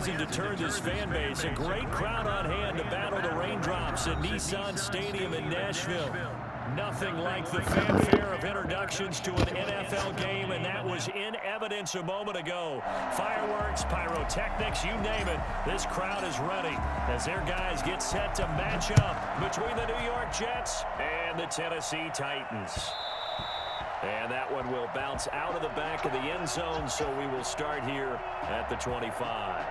hasn't deterred this fan base. A great crowd on hand to battle the raindrops at Nissan Stadium in Nashville. Nothing like the fanfare of introductions to an NFL game, and that was in evidence a moment ago. Fireworks, pyrotechnics, you name it. This crowd is ready as their guys get set to match up between the New York Jets and the Tennessee Titans. And that one will bounce out of the back of the end zone, so we will start here at the 25.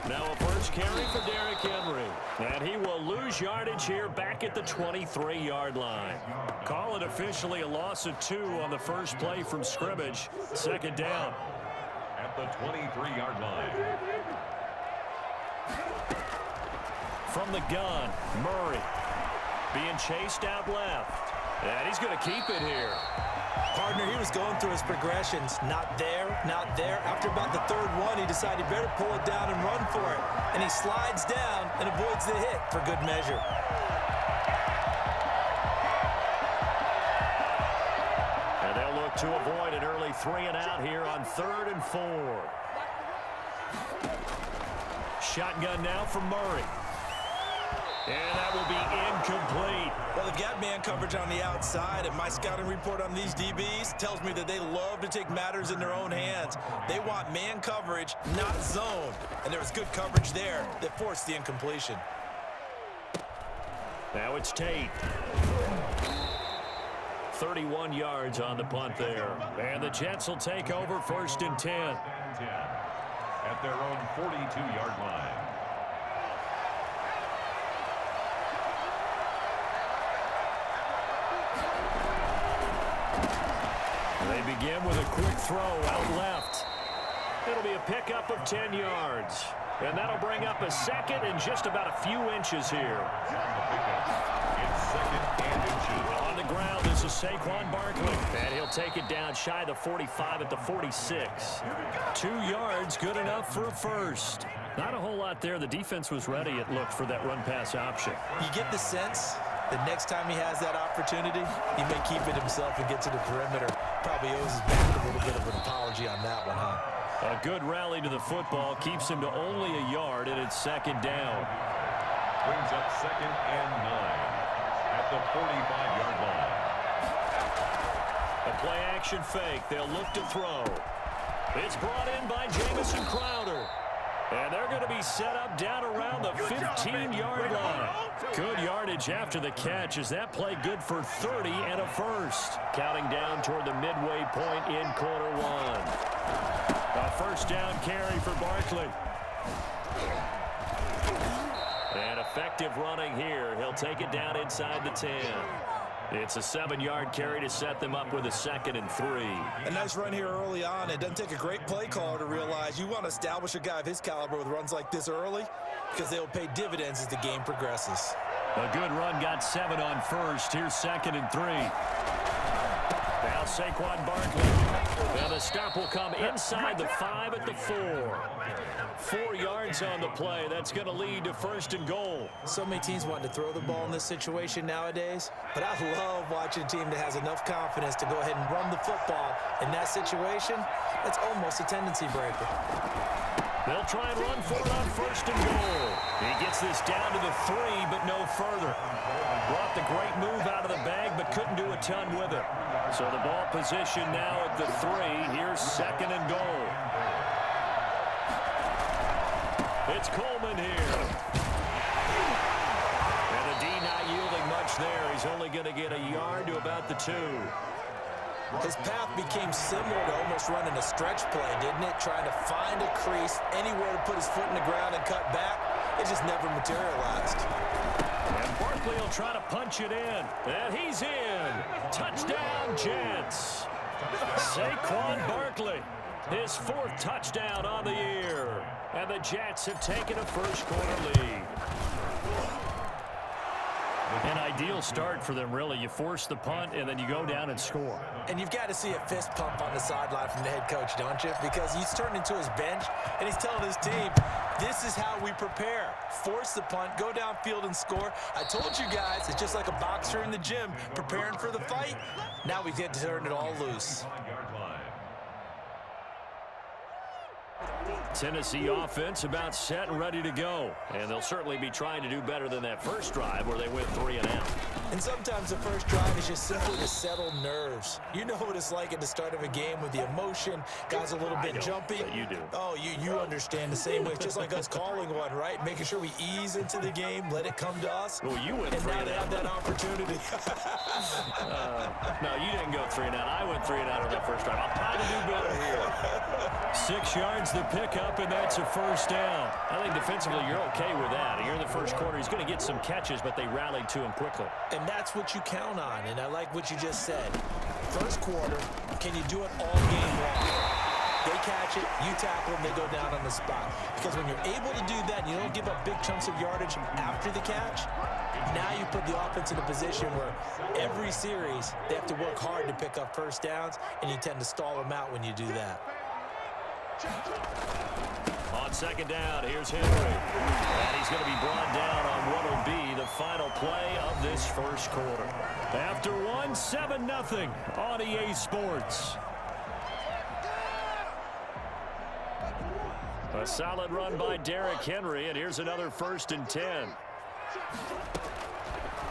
Now a first carry for Derrick Henry. And he will lose yardage here back at the 23-yard line. Call it officially a loss of 2 on the first play from scrimmage. Second down. At the 23-yard line. From the gun, Murray. Being chased out left. And he's going to keep it here. Partner, he was going through his progressions. Not there, not there. After about the third one, he decided he better pull it down and run for it. And he slides down and avoids the hit for good measure. And they'll look to avoid an early 3-and-out here on 3rd and 4. Shotgun now for Murray. And that will be incomplete. Well, they've got man coverage on the outside, and my scouting report on these DBs tells me that they love to take matters in their own hands. They want man coverage, not zone. And there was good coverage there that forced the incompletion. Now it's Tate. 31 yards on the punt there. And the Jets will take over 1st and 10. At their own 42-yard line. They begin with a quick throw out left. It'll be a pickup of 10 yards. And that'll bring up a second and just about a few inches here. It's 2nd and inches. On the ground, this is Saquon Barkley. And he'll take it down shy of the 45 at the 46. 2 yards, good enough for a first. Not a whole lot there. The defense was ready, it looked, for that run-pass option. You get the sense that next time he has that opportunity, he may keep it himself and get to the perimeter. Probably owes his back a little bit of an apology on that one, huh? A good rally to the football keeps him to only a yard, and it's 2nd down. Brings up 2nd and 9 at the 45-yard line. A play-action fake. They'll look to throw. It's brought in by Jamison Crowder. And they're going to be set up down around the 15-yard line. Good yardage after the catch as that play good for 30 and a first. Counting down toward the midway point in quarter 1. A first down carry for Barkley. And effective running here. He'll take it down inside the 10. It's a 7-yard carry to set them up with a 2nd and 3. A nice run here early on. It doesn't take a great play caller to realize you want to establish a guy of his caliber with runs like this early because they'll pay dividends as the game progresses. A good run got 7 on first. Here's 2nd and 3. Now Saquon Barkley. Now the stop will come inside the 5 at the 4. 4 yards on the play. That's going to lead to 1st and goal. So many teams want to throw the ball in this situation nowadays, but I love watching a team that has enough confidence to go ahead and run the football. In that situation, that's almost a tendency breaker. They'll try and run for it on 1st and goal. He gets this down to the 3, but no further. Brought the great move out of the bag, but couldn't do a ton with it. So the ball position now at the 3. Here's 2nd and goal. It's Coleman here. And the D not yielding much there. He's only going to get a yard to about the 2. His path became similar to almost running a stretch play, didn't it? Trying to find a crease, anywhere to put his foot in the ground and cut back. It just never materialized. And Barkley will try to punch it in. And he's in. Touchdown, Jets. Saquon Barkley. His 4th touchdown on the year. And the Jets have taken a first quarter lead. And I ideal start for them, really. You force the punt, and then you go down and score. And you've got to see a fist pump on the sideline from the head coach, don't you? Because he's turned into his bench, and he's telling his team, this is how we prepare. Force the punt, go downfield and score. I told you guys, it's just like a boxer in the gym preparing for the fight. Now we get to turn it all loose. Tennessee offense about set and ready to go. And they'll certainly be trying to do better than that first drive where they went 3 and out. And sometimes the first drive is just simply to settle nerves. You know what it's like at the start of a game with the emotion. Guys a little bit jumpy. You do. Oh, you understand the same way. It's just like us calling one, right? Making sure we ease into the game, let it come to us. Well, you went and 3 now and they out. have that opportunity. No, you didn't go 3 and out. I went 3 and out on that first drive. I'm trying to do better here. 6 yards the pickup, and that's a first down. I think defensively you're okay with that. You're in the first quarter. He's going to get some catches, but they rallied to him quickly. And that's what you count on, and I like what you just said. First quarter, can you do it all game long? They catch it, you tackle them, they go down on the spot. Because when you're able to do that, and you don't give up big chunks of yardage after the catch, now you put the offense in a position where every series they have to work hard to pick up first downs, and you tend to stall them out when you do that. On second down, here's Henry. And he's going to be brought down on what will be the final play of this first quarter. After one, 7-0 on EA Sports. A solid run by Derrick Henry, and here's another 1st and 10.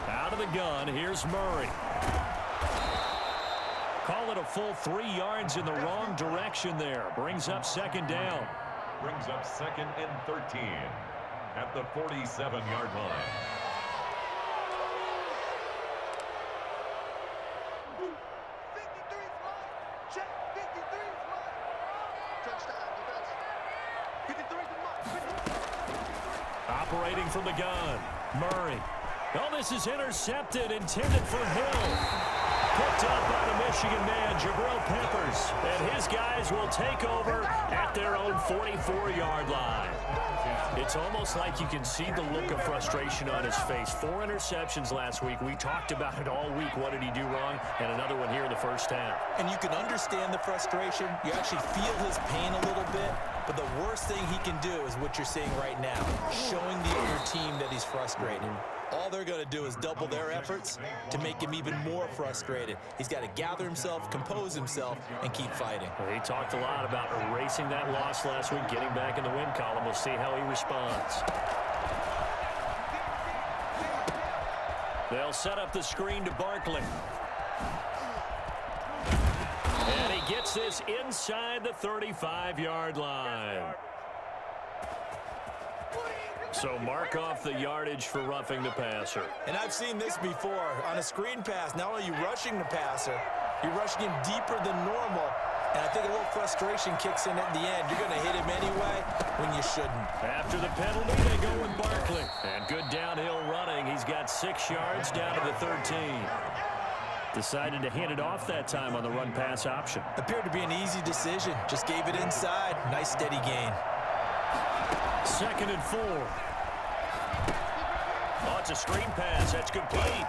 Out of the gun, here's Murray. Call it a full 3 yards in the wrong direction there. Brings up second down. Brings up 2nd and 13 at the 47-yard line. Operating from the gun, Murray. Oh, this is intercepted, intended for Hill. Picked up by the Michigan man, Jabril Peppers. And his guys will take over at their own 44-yard line. It's almost like you can see the look of frustration on his face. 4 interceptions last week. We talked about it all week. What did he do wrong? And another one here in the first half. And you can understand the frustration. You actually feel his pain a little bit. But the worst thing he can do is what you're seeing right now, showing the other team that he's frustrated. All they're going to do is double their efforts to make him even more frustrated. He's got to gather himself, compose himself, and keep fighting. Well, he talked a lot about erasing that loss last week, getting back in the win column. We'll see how he responds. They'll set up the screen to Barkley. And he gets this inside the 35-yard line. So mark off the yardage for roughing the passer. And I've seen this before. On a screen pass, not only are you rushing the passer, you're rushing him deeper than normal. And I think a little frustration kicks in at the end. You're going to hit him anyway when you shouldn't. After the penalty, they go with Barkley. And good downhill running. He's got 6 yards down to the 13. Decided to hand it off that time on the run-pass option. Appeared to be an easy decision. Just gave it inside. Nice steady gain. 2nd and 4. Oh, it's a screen pass. That's complete.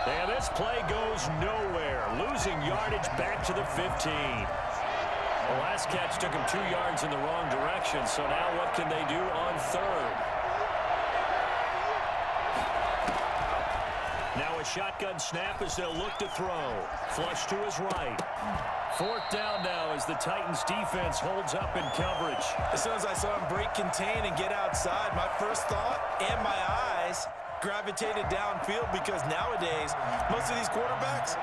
And this play goes nowhere. Losing yardage back to the 15. The last catch took him 2 yards in the wrong direction. So now what can they do on 3rd? Now a shotgun snap as they'll look to throw. Flush to his right. 4th down now as the Titans defense holds up in coverage. As soon as I saw him break contain and get outside, my first thought and my eyes gravitated downfield, because nowadays, most of these quarterbacks,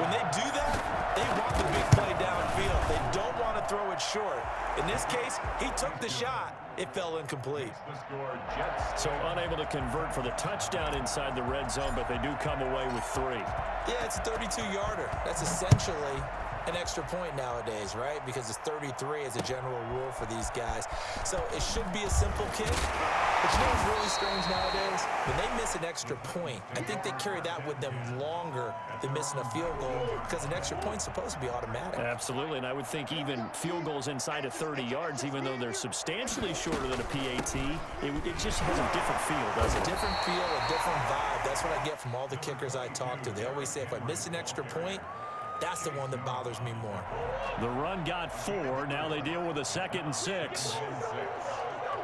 when they do that, they want the big play downfield. They don't want to throw it short. In this case, he took the shot. It fell incomplete. So unable to convert for the touchdown inside the red zone, but they do come away with 3. Yeah, it's a 32-yarder. That's essentially an extra point nowadays, right? Because it's 33 as a general rule for these guys. So it should be a simple kick. But you know what's really strange nowadays? When they miss an extra point, I think they carry that with them longer than missing a field goal because an extra point's supposed to be automatic. Absolutely, and I would think even field goals inside of 30 yards, even though they're substantially shorter than a PAT, it just has a different feel, doesn't it? A different feel, a different vibe. That's what I get from all the kickers I talk to. They always say if I miss an extra point, that's the one that bothers me more. The run got 4. Now they deal with a 2nd and 6.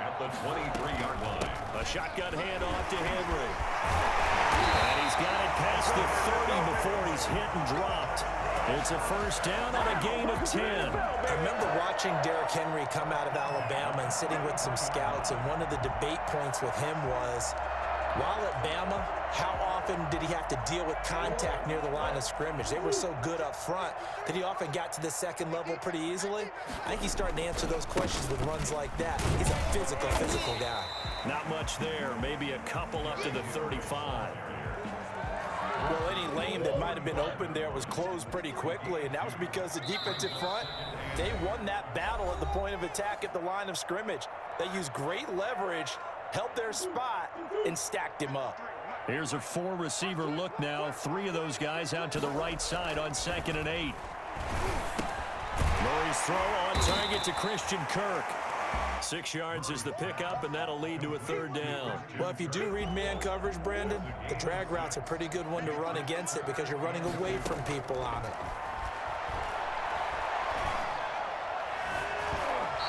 At the 23-yard line. A shotgun handoff to Henry. And he's got it past the 30 before he's hit and dropped. It's a first down on a gain of 10. I remember watching Derrick Henry come out of Alabama and sitting with some scouts, and one of the debate points with him was, while at Bama, how often did he have to deal with contact near the line of scrimmage? They were so good up front that he often got to the second level pretty easily. I think he's starting to answer those questions with runs like that. He's a physical guy. Not much there. Maybe a couple up to the 35. Well, any lane that might have been open there was closed pretty quickly, and that was because the defensive front, they won that battle at the point of attack at the line of scrimmage. They used great leverage, held their spot, and stacked him up. Here's a 4-receiver look now. 3 of those guys out to the right side on 2nd and 8. Murray's throw on target to Christian Kirk. 6 yards is the pickup, and that'll lead to a 3rd down. Well, if you do read man coverage, Brandon, the drag route's a pretty good one to run against it because you're running away from people on it.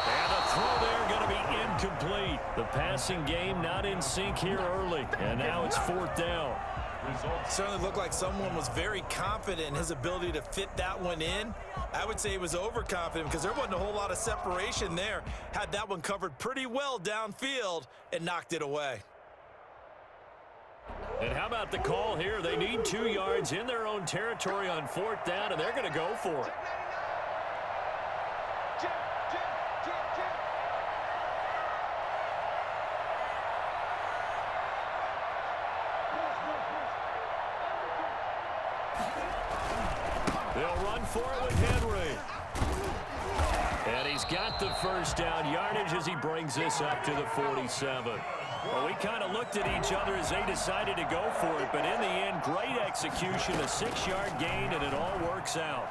And the throw there going to be incomplete. The passing game not in sync here early, and now it's 4th down. Certainly looked like someone was very confident in his ability to fit that one in. I would say he was overconfident because there wasn't a whole lot of separation there. Had that one covered pretty well downfield and knocked it away. And how about the call here? They need 2 yards in their own territory on 4th down, and they're going to go for it. They'll run for it with Henry. And he's got the first down yardage as he brings this up to the 47. Well, we kind of looked at each other as they decided to go for it, but in the end, great execution, a 6-yard gain, and it all works out.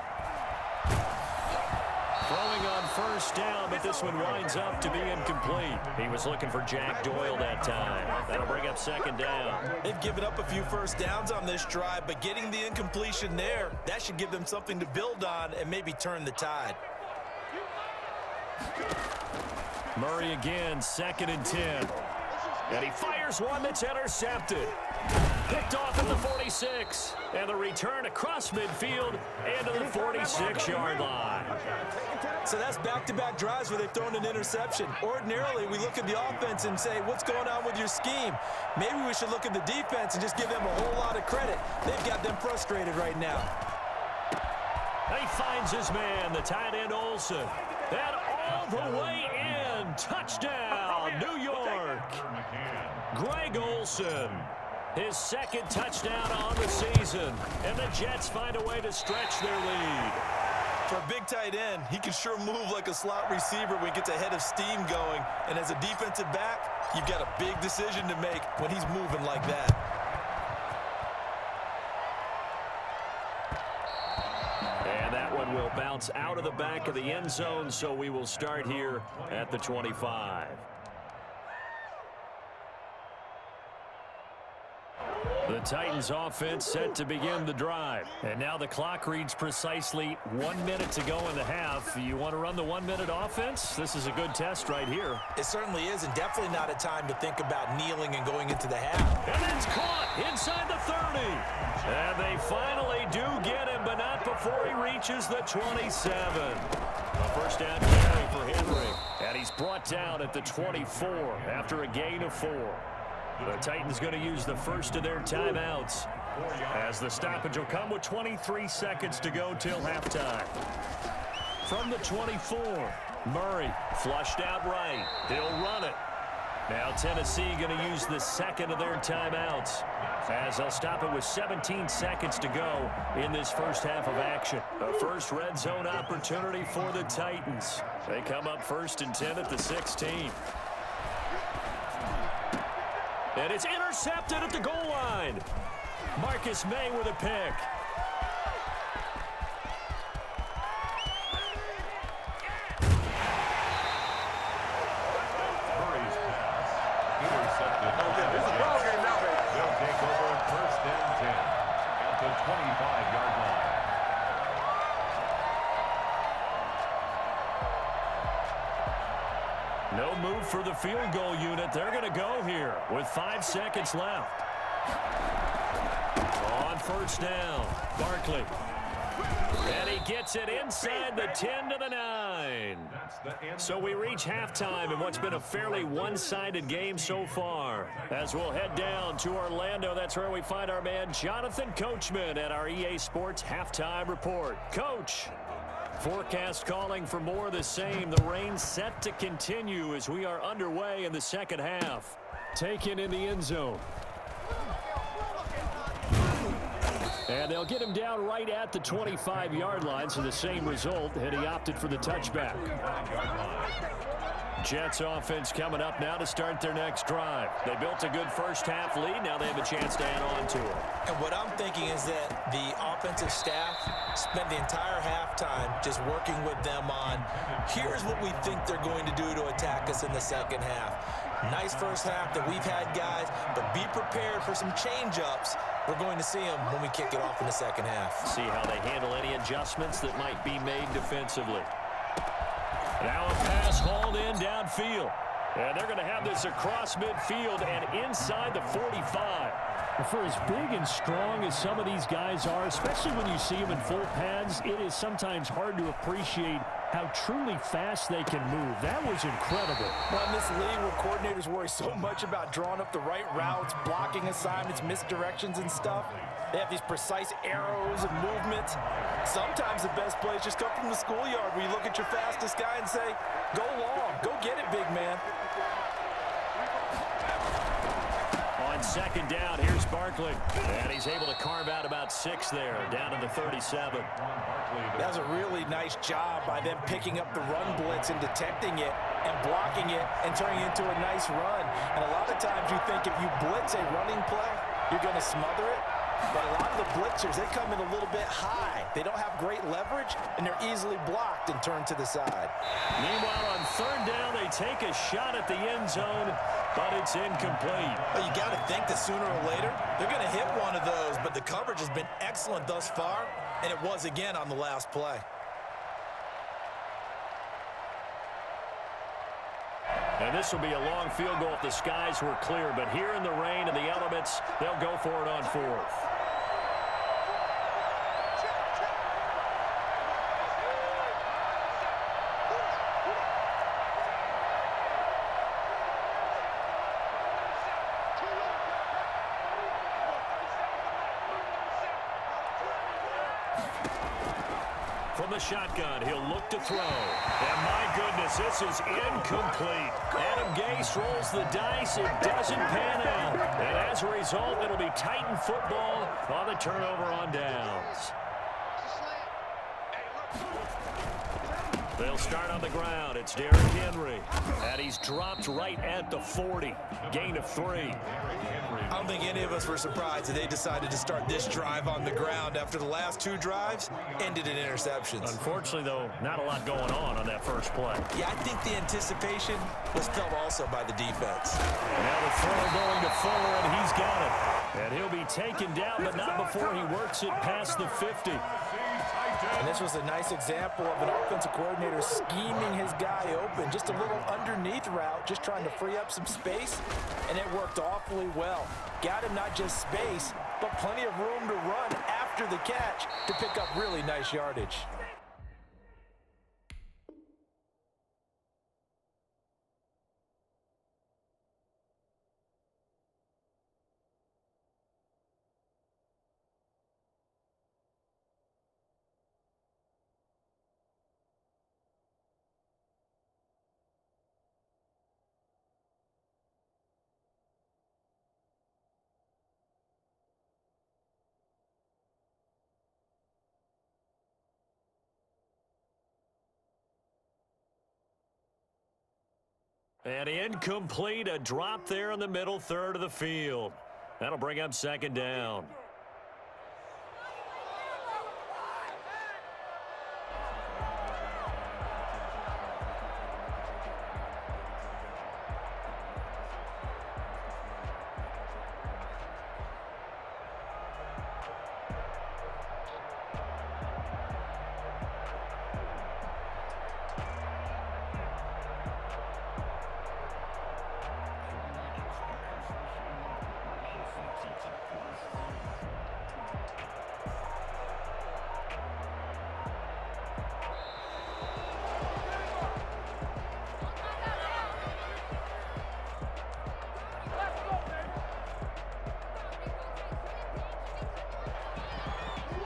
Throwing on first down, but this one winds up to be incomplete. He was looking for Jack Doyle that time. That'll bring up 2nd down. They've given up a few first downs on this drive, but getting the incompletion there, that should give them something to build on and maybe turn the tide. Murray again, 2nd and 10. And he fires one that's intercepted. Picked off at the 46. And the return across midfield and to the 46-yard line. So that's back-to-back drives where they've thrown an interception. Ordinarily, we look at the offense and say, what's going on with your scheme? Maybe we should look at the defense and just give them a whole lot of credit. They've got them frustrated right now. He finds his man, the tight end Olsen. And all the way in. Touchdown, New York. Greg Olsen. His 2nd touchdown on the season. And the Jets find a way to stretch their lead. For a big tight end, he can sure move like a slot receiver when he gets a head of steam going. And as a defensive back, you've got a big decision to make when he's moving like that. And that one will bounce out of the back of the end zone, so we will start here at the 25. The Titans offense set to begin the drive. And now the clock reads precisely 1 minute to go in the half. You want to run the 1-minute offense? This is a good test right here. It certainly is, and definitely not a time to think about kneeling and going into the half. And it's caught inside the 30. And they finally do get him, but not before he reaches the 27. A first down carry for Henry. And he's brought down at the 24 after a gain of 4. The Titans going to use the first of their timeouts as the stoppage will come with 23 seconds to go till halftime. From the 24, Murray flushed out right. He'll run it. Now Tennessee going to use the second of their timeouts as they'll stop it with 17 seconds to go in this first half of action. A first red zone opportunity for the Titans. They come up 1st and 10 at the 16. And it's intercepted at the goal line. Marcus May with a pick. Murray's pass intercepted. They'll take over first and 10 at the 25-yard line. No move for the field goal unit. They're going to go here with 5 seconds left. On first down, Barkley. And he gets it inside the 10 to the 9. So we reach halftime in what's been a fairly one-sided game so far. As we'll head down to Orlando, that's where we find our man Jonathan Coachman at our EA Sports Halftime Report. Coach. Forecast calling for more of the same. The rain set to continue as we are underway in the second half. Taken in the end zone. And they'll get him down right at the 25-yard line, so the same result, and he opted for the touchback. Jets offense coming up now to start their next drive. They built a good first-half lead. Now they have a chance to add on to it. And what I'm thinking is that the offensive staff spent the entire halftime just working with them on, here's what we think they're going to do to attack us in the second half. Nice first half that we've had, guys, but be prepared for some change-ups. We're going to see them when we kick it off in the second half. See how they handle any adjustments that might be made defensively. Now a pass hauled in downfield. And they're going to have this across midfield and inside the 45. For as big and strong as some of these guys are, especially when you see them in full pads, it is sometimes hard to appreciate how truly fast they can move. That was incredible. Well, in this league where coordinators worry so much about drawing up the right routes, blocking assignments, misdirections and stuff, they have these precise arrows and movements. Sometimes the best plays just come from the schoolyard where you look at your fastest guy and say, go long, go get it, big man. On second down, here's Barkley. And he's able to carve out about 6 there, down to the 37. That was a really nice job by them picking up the run blitz and detecting it and blocking it and turning it into a nice run. And a lot of times you think if you blitz a running play, you're going to smother it. But a lot of the blitzers, they come in a little bit high. They don't have great leverage, and they're easily blocked and turned to the side. Meanwhile, on third down, they take a shot at the end zone, but it's incomplete. Well, you got to think that sooner or later, they're going to hit one of those, but the coverage has been excellent thus far, and it was again on the last play. And this will be a long field goal if the skies were clear, but here in the rain and the elements, they'll go for it on fourth. From the shotgun, he'll look to throw. And my goodness, this is incomplete. Adam Gase rolls the dice. It doesn't pan out. And as a result, it'll be Titan football on the turnover on downs. They'll start on the ground. It's Derrick Henry. And he's dropped right at the 40. Gain of 3. I don't think any of us were surprised that they decided to start this drive on the ground after the last 2 drives ended in interceptions. Unfortunately, though, not a lot going on that first play. Yeah, I think the anticipation was felt also by the defense. Now the throw going to Fuller, and he's got it. And he'll be taken down, but not before he works it past the 50. And this was a nice example of an offensive coordinator scheming his guy open. Just a little underneath route, just trying to free up some space, and it worked awfully well. Got him not just space, but plenty of room to run after the catch to pick up really nice yardage. And incomplete, a drop there in the middle third of the field. That'll bring up second down.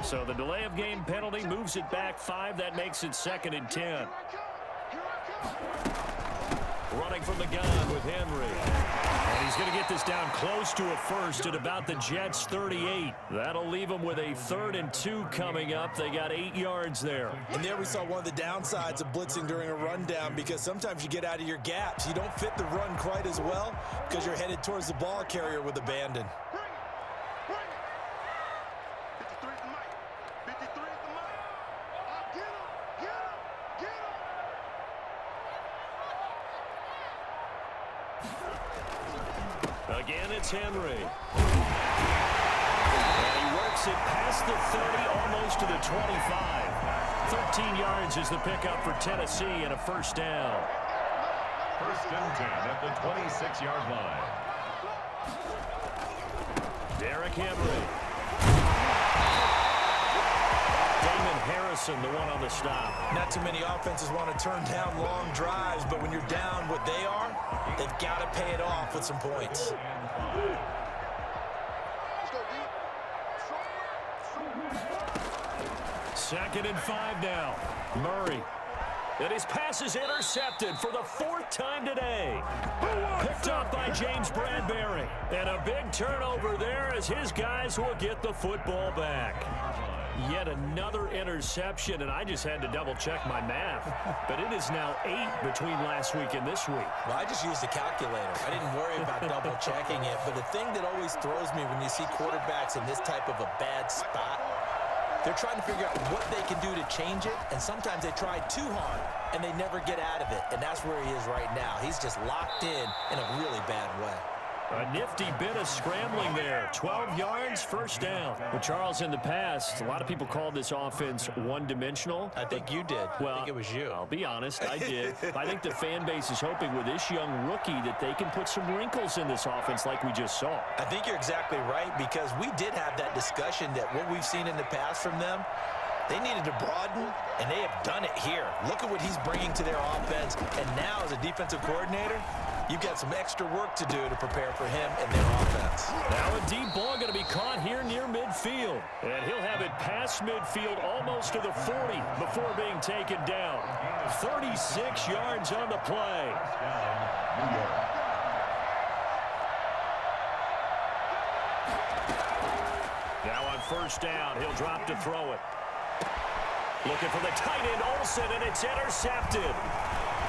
So the delay of game penalty moves it back 5. That makes it 2nd and 10. Running from the gun with Henry. And he's going to get this down close to a first at about the Jets' 38. That'll leave them with a 3rd and 2 coming up. They got 8 yards there. And there we saw one of the downsides of blitzing during a rundown, because sometimes you get out of your gaps. You don't fit the run quite as well because you're headed towards the ball carrier with abandon. Again, it's Henry. And he works it past the 30, almost to the 25. 13 yards is the pickup for Tennessee and a first down. 1st and 10 at the 26-yard line. Derrick Henry. Damon Harrison, the one on the stop. Not too many offenses want to turn down long drives, but when you're down what they are, they've got to pay it off with some points. 2nd and 5 now. Murray. And his pass is intercepted for the 4th time today. Picked up by James Bradbury. And a big turnover there as his guys will get the football back. Yet another interception, and I just had to double-check my math. But it is now 8 between last week and this week. Well, I just used a calculator. I didn't worry about double-checking it. But the thing that always throws me when you see quarterbacks in this type of a bad spot, they're trying to figure out what they can do to change it, and sometimes they try too hard, and they never get out of it. And that's where he is right now. He's just locked in a really bad way. A nifty bit of scrambling there. 12 yards, first down. Well, Charles, in the past, a lot of people called this offense one-dimensional. I think you did. Well, I think it was you. I'll be honest, I did. I think the fan base is hoping with this young rookie that they can put some wrinkles in this offense like we just saw. I think you're exactly right, because we did have that discussion that what we've seen in the past from them, they needed to broaden, and they have done it here. Look at what he's bringing to their offense, and now as a defensive coordinator, you've got some extra work to do to prepare for him and their offense. Now a deep ball going to be caught here near midfield. And he'll have it past midfield almost to the 40 before being taken down. 36 yards on the play. Now on first down, he'll drop to throw it. Looking for the tight end, Olsen, and it's intercepted.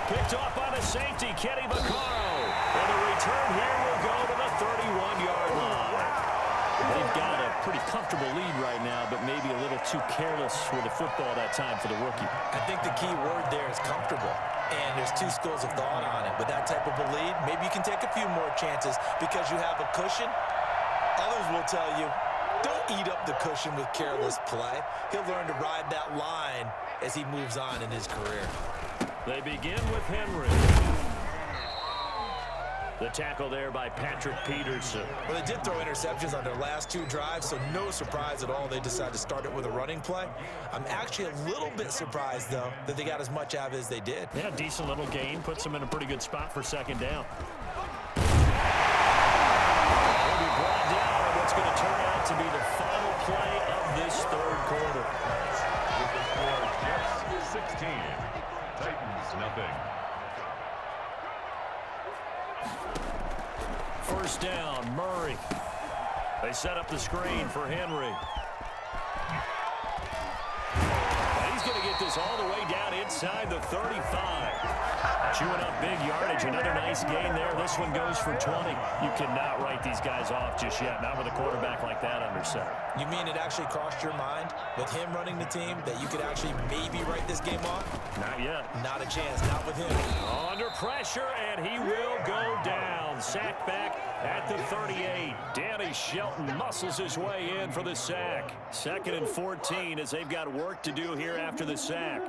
Picked off by the safety, Kenny Vaccaro. And the return here will go to the 31-yard line. They've got a pretty comfortable lead right now, but maybe a little too careless with the football that time for the rookie. I think the key word there is comfortable. And there's two schools of thought on it. With that type of a lead, maybe you can take a few more chances because you have a cushion. Others will tell you, don't eat up the cushion with careless play. He'll learn to ride that line as he moves on in his career. They begin with Henry. The tackle there by Patrick Peterson. Well, they did throw interceptions on their last 2 drives, so no surprise at all they decided to start it with a running play. I'm actually a little bit surprised, though, that they got as much out of it as they did. Yeah, decent little gain. Puts them in a pretty good spot for second down. They'll be brought down on what's going to turn out to be the final play of this third quarter. With the score, Jets 16, Titans nothing. First down, Murray. They set up the screen for Henry. And he's going to get this all the way down inside the 35. Chewing up big yardage. Another nice gain there. This one goes for 20. You cannot write these guys off just yet. Not with a quarterback like that under center. You mean it actually crossed your mind with him running the team that you could actually maybe write this game off? Not yet. Not a chance. Not with him. Under pressure, and he will go down. Sack back at the 38. Danny Shelton muscles his way in for the sack. 2nd and 14 as they've got work to do here after the sack.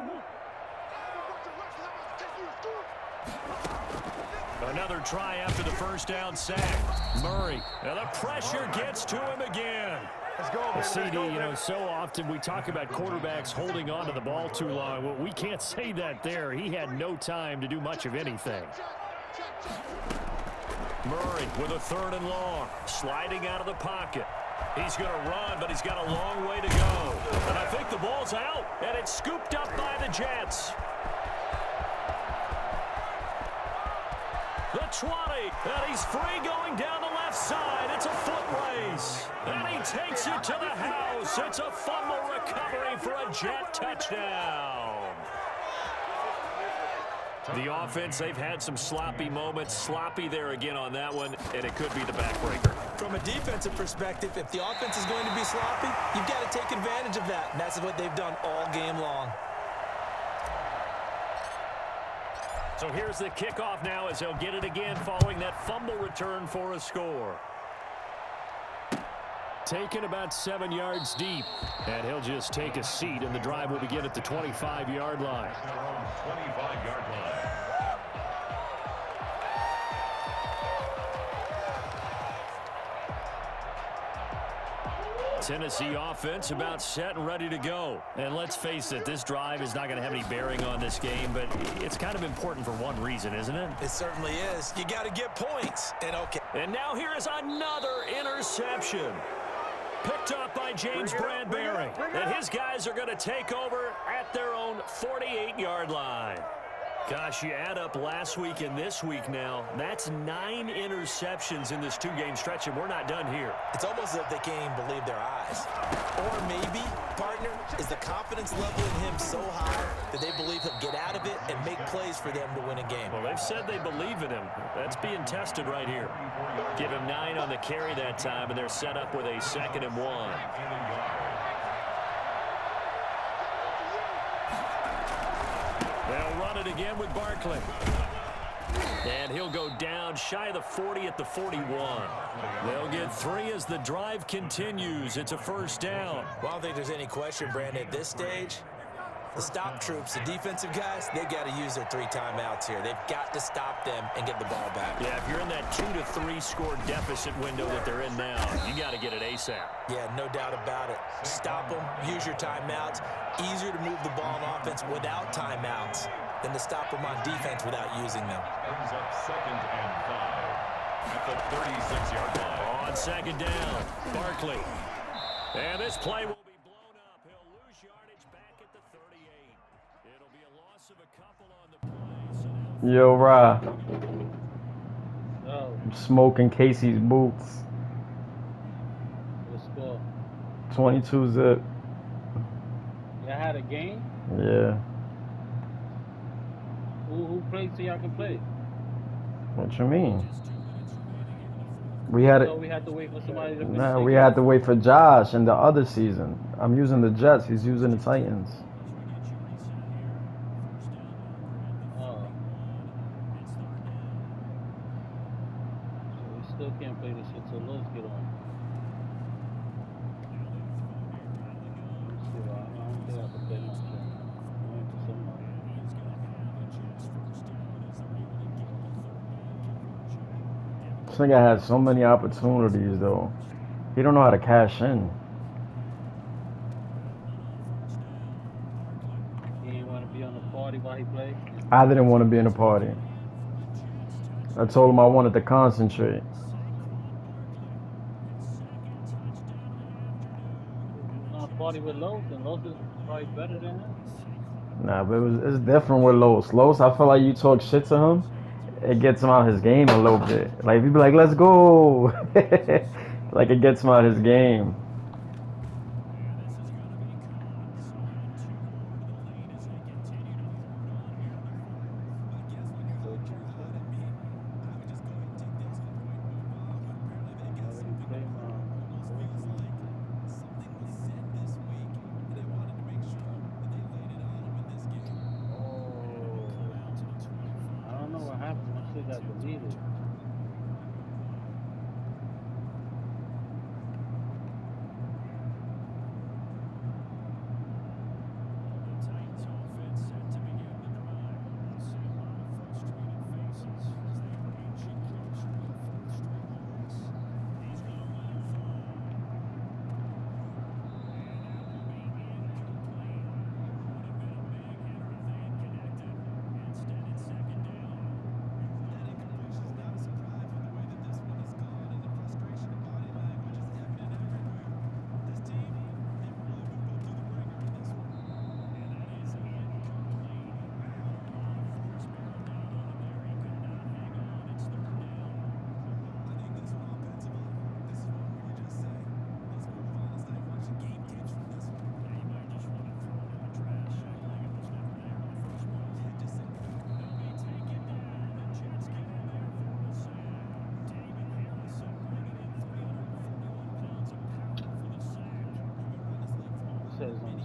Another try after the first down sack. Murray. And the pressure gets to him again. CD, so often we talk about quarterbacks holding on to the ball too long. Well, we can't say that there. He had no time to do much of anything. Murray with a 3rd and long. Sliding out of the pocket. He's going to run, but he's got a long way to go. And I think the ball's out, and it's scooped up by the Jets. The 20, and he's free going down the left side. It's a foot race, and he takes it to the house. It's a fumble recovery for a Jet touchdown. The offense, they've had some sloppy moments. Sloppy there again on that one, and it could be the backbreaker. From a defensive perspective, if the offense is going to be sloppy, you've got to take advantage of that, and that's what they've done all game long. So here's the kickoff now as they'll get it again following that fumble return for a score. Taken about 7 yards deep. And he'll just take a seat, and the drive will begin at the 25-yard line. 25-yard line. Tennessee offense about set and ready to go. And let's face it, this drive is not going to have any bearing on this game, but it's kind of important for one reason, isn't it? It certainly is. You got to get points. And now here is another interception. Picked up by James Bradbury. And his guys are going to take over at their own 48-yard line. Gosh, you add up last week and this week now, that's 9 interceptions in this 2-game stretch, and we're not done here. It's almost as if they can't even believe their eyes. Or maybe, partner, is the confidence level in him so high that they believe he'll get out of it and make plays for them to win a game. Well, they've said they believe in him. That's being tested right here. Give him 9 on the carry that time, and they're set up with a 2nd and 1. They'll run it again with Barkley. And he'll go down shy of the 40 at the 41. They'll get 3 as the drive continues. It's a first down. Well, I don't think there's any question, Brandon, at this stage. The stop troops, the defensive guys, they got to use their 3 timeouts here. They've got to stop them and get the ball back. Yeah, if you're in that 2 to 3 score deficit window that they're in now, you got to get it ASAP. Yeah, no doubt about it. Stop them, use your timeouts. Easier to move the ball on offense without timeouts than to stop them on defense without using them. Brings up 2nd and 5 at the 36-yard line. On 2nd down, Barkley. And this play will be blown up. He'll lose yardage back at the 38. It'll be a loss of a couple on the play. So Yo, Ra. I'm smoking Casey's boots. Let's go. 22 zip. Y'all had a game? Yeah. Who played so y'all can play? What you mean? We had So it. we had to wait for somebody to Nah, finish we the had to wait for Josh in the other season. I'm using the Jets. He's using the Titans. game? Oh. So we still can't play this shit, so let's get on. Let's see, I don't think I can play much. I'm waiting for somebody. This nigga had so many opportunities, though. He don't know how to cash in. He didn't want to be on the party while he played. I didn't want to be in the party. I told him I wanted to concentrate. On a party with Los, and Los is probably better than him. Nah, but it's different with Los. Los, I feel like you talk shit to him, it gets him out his game a little bit. Like, if you be like, let's go. Like, it gets him out his game.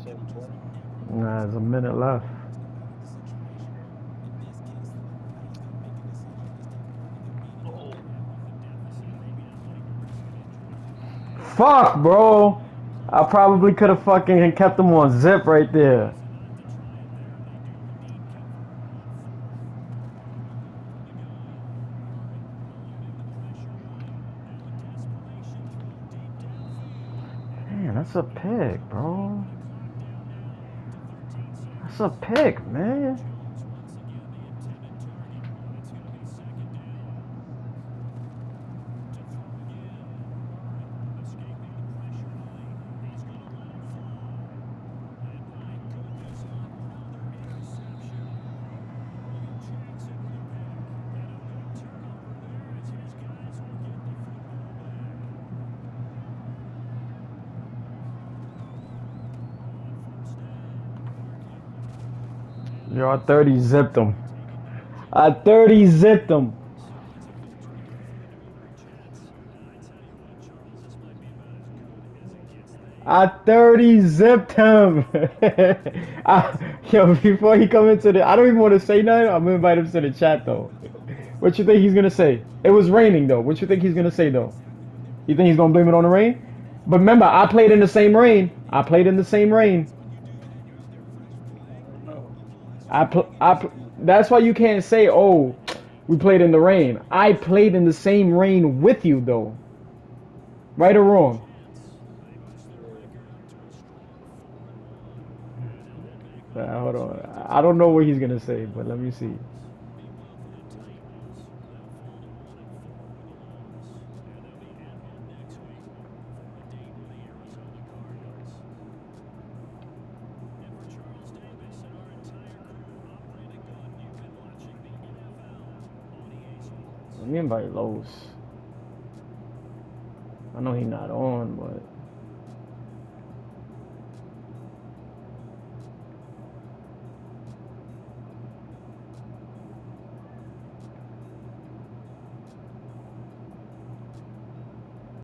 7:20. Nah, there's a minute left. Fuck, bro. I probably could have fucking kept him on zip right there. Man, that's a pick, bro. That's a pick, man. Yo, I 30 zipped him. I 30 zipped him. I 30 zipped him. Yo, before he come into the, I don't even want to say nothing. I'm gonna invite him to the chat though. What you think he's gonna say? It was raining though. What you think he's gonna say though? You think he's gonna blame it on the rain? But remember, I played in the same rain. I played in the same rain. I don't know. That's why you can't say, oh, we played in the rain. I played in the same rain with you though. Right or wrong? Hold on. I don't know what he's gonna say, but let me see. Let me invite Los. I know he's not on, but